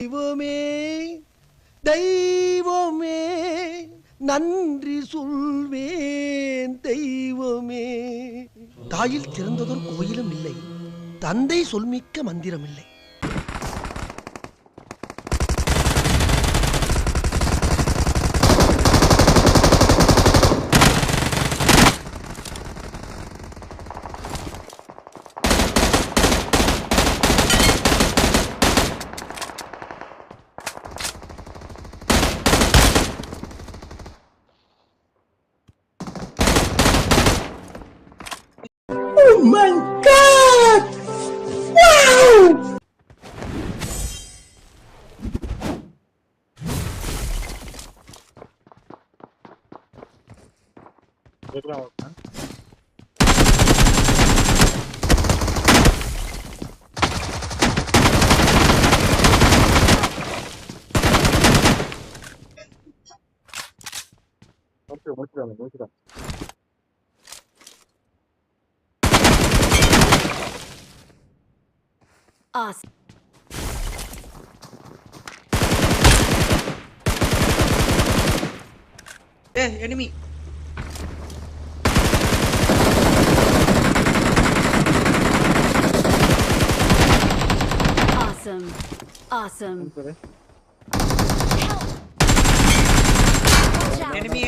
தெய்வமே தெய்வமே நன்றி சொல்வேன் தெய்வமே. தாயில் சிறந்ததொரு கோயிலும் இல்லை, தந்தை சொல்மிக்க மந்திரம் இல்லை. Oh my God! Wow! Awesome. Hey, enemy. Awesome. Awesome. Watch out. Enemy.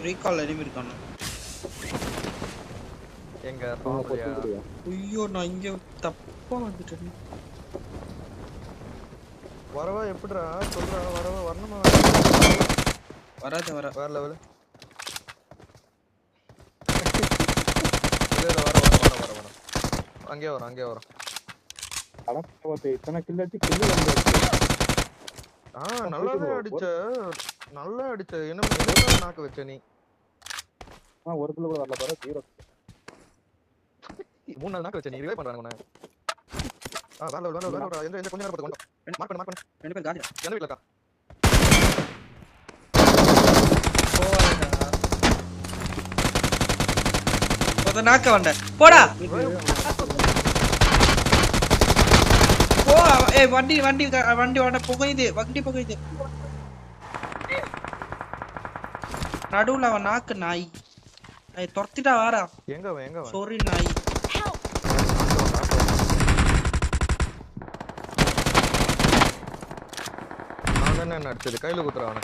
Recall enemy இருக்கானே. எங்க பாம்புயா? ஐயோ நான் இங்க தப்பா வந்துட்டேன். வரவா எப்படிடா சொல்றா வரவா வரணுமா? வர வேற லெவல். இல்ல வர. அங்கே வர. அடப்போதே இத்தனை கில் அடிச்சு கில் வந்து. நல்லாவே அடிச்ச. நல்லா அடிச்ச. என்ன நாக்க வச்ச நீ? ஒரு கில் கூட வரல பாரு 0. 3 நாள் நாக்க வச்ச நீ ரிவைவ் பண்றானே உன்னை. வேற எந்த கொஞ்ச நேரம் பாத்து மார்க் பண்ணு. ரெண்டு பேர் காலியா. என்ன வீட்ல இருக்கா? போடா. நாக்க வந்த. போடா. போ. ஏய் வண்டி வண்ட புகையுது. வண்டி புகையுது. நடுவுல அவன் நாக்கு நாய். துரத்திட்டா வாரா. எங்க அவன்? சாரி நாய். அவன் என்ன அடிச்சது? கையில குத்துறா அவனை.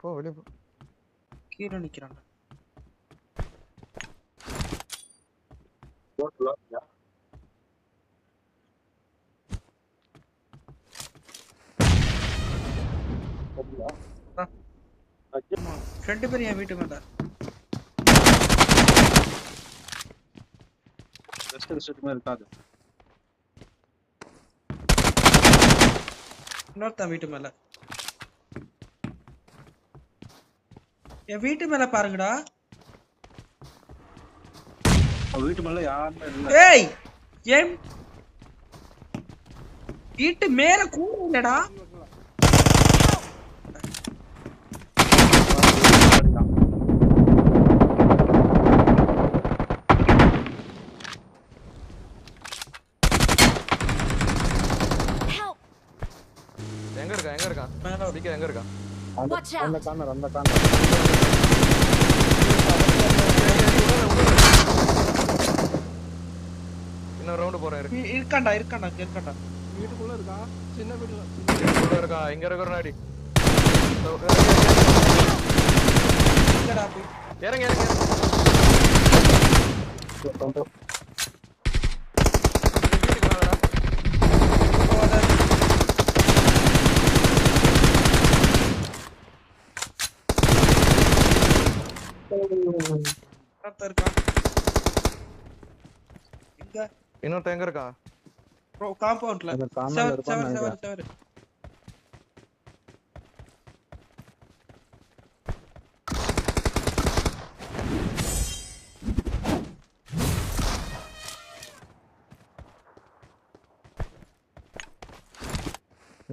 போ வெளிய போ. கீழே நிக்கிறான். ரெண்டு பேரும் என் வீட்டு மேல. இருக்காது. இன்னொருத்தன் வீட்டு மேல. என் வீட்டு மேல பாருங்கடா. வீட்டு மேல யாருமே இல்ல. ஏய் ஏன் வீட்டு மேல கூட இல்லடா. எங்க இருக்கா? மேல ஓடிக்க எங்க இருக்கா? அந்த கார்னர் இன்னொரு ரவுண்ட் போறேன் இருக்கான்டா. வீட்டுக்குள்ள இருக்கா? சின்ன வீட்டுல இருக்கா? இங்க இருக்கிற நாடி. இல்லடா போய். இறங்க. வீட்டுக்கு வாங்கடா. ஒருத்தன் இருக்கான். எங்க இன்னொருத்தன் எங்க இருக்கா? ப்ரோ காம்பவுண்ட்ல அந்த காம்பவுண்ட்ல செவர் இருப்பான்னு செவர் செவர் நினைக்கிறேன். செவர்.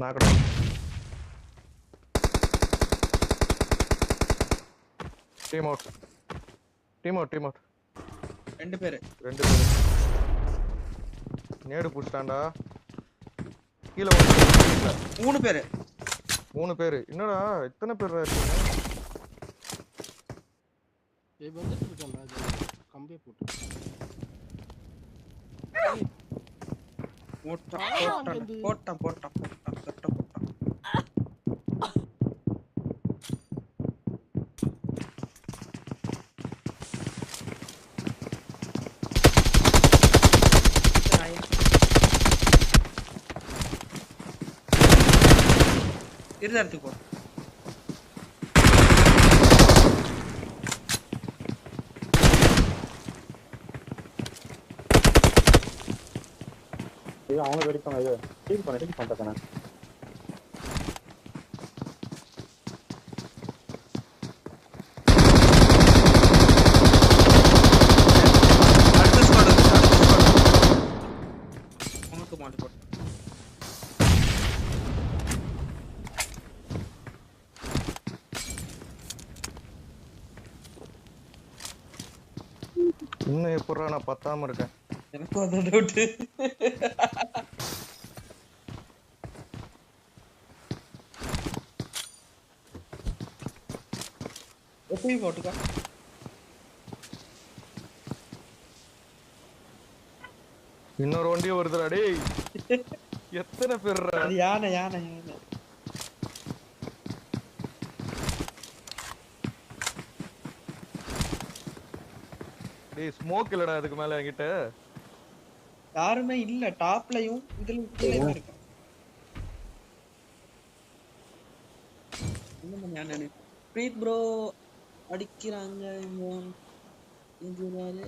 நாக்கடா. Team out. Team out, team out. 2 பேரு. 2 பேரு. நேடு புடிச்சான்டா. கீழ வந்து 3 பேரு. 3 பேரு. என்னடா இத்தனை பேர் இருக்கீங்க? ஏய் வந்துட்டு இருக்கேன் ராஜா. கம்பே போட்டு. போட்டான் போட்டான் போட்டான் போட்டான் கரெக்டா போட்டான். இருந்த இடத்துக்கு போ. இது அவங்க வெடிப்பாங்க. இது டீல் பண்ணிட்டேன். அடுத்த ஸ்குவாட் வந்து அடுத்த ஸ்குவாட். உனக்கு மாட்டு போட்டு. இன்னும் எப்படா நான் பத்தாம இருக்கேன்? எனக்கும் அந்த டவுட். எப்படி போட்டுக்கா? இன்னொரு வண்டியும் வருதுடா டேய். எத்தனை பேர்ரா? அது யானை யானை யானை. டேய் ஸ்மோக் இல்லடா அதுக்கு மேல என்கிட்ட. யாருமே இல்ல. டாப்லயும் இதுலயும் கீழயும் இருக்கு. என்ன பண்ணானே பிரீத் ப்ரோ அடிக்கிறாங்க இங்க. இங்க யாரு?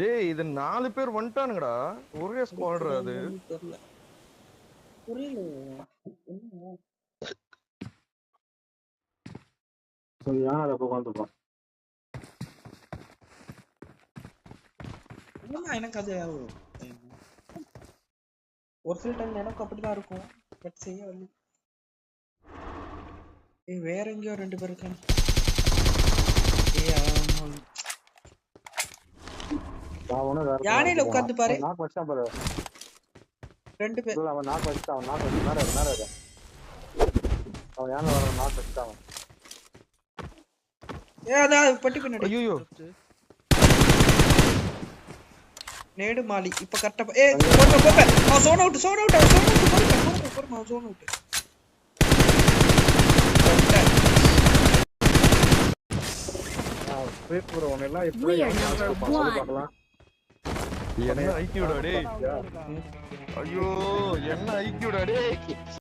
டேய் இது 4 பேர் வந்துட்டானுங்கடா. ஒரே ஸ்குவாட்ரா அது. தெரியல. புரியல. என்ன? யானை அதை உட்காந்துருப்பான். ஆமா எனக்கு அது ஒரு சில டைம் எனக்கு அப்படிதான் இருக்கும். பட் செய்ய வரல. ஏய் வேற எங்கேயோ 2 பேர் இருக்காங்க. ஏய் ஆமா. யானையில உட்கார்ந்து பாரு. நாக்கு வச்சான் பாரு. 2 பேர். இல்ல அவன் நாக்கு வச்சுட்டான். அவன் நாக்கு வச்சு மேல இரு. அவன் யானை வர நாக்கு வச்சுட்டான். ஏய் அதான் பட்டி பின்னாடி. ஐயோ நேடு மாலி இப்ப கரெக்ட்டா ஏய் போங்க போங்க. சோன் அவுட் போடுங்க சோன் அவுட். பிரீத் ப்ரோ ஒன்னு எல்லாம் We are number 1. பார்க்கலாம். என்ன ஐக்கியூடா டேய். ஐயோ என்ன ஐக்கியூடா டேய்.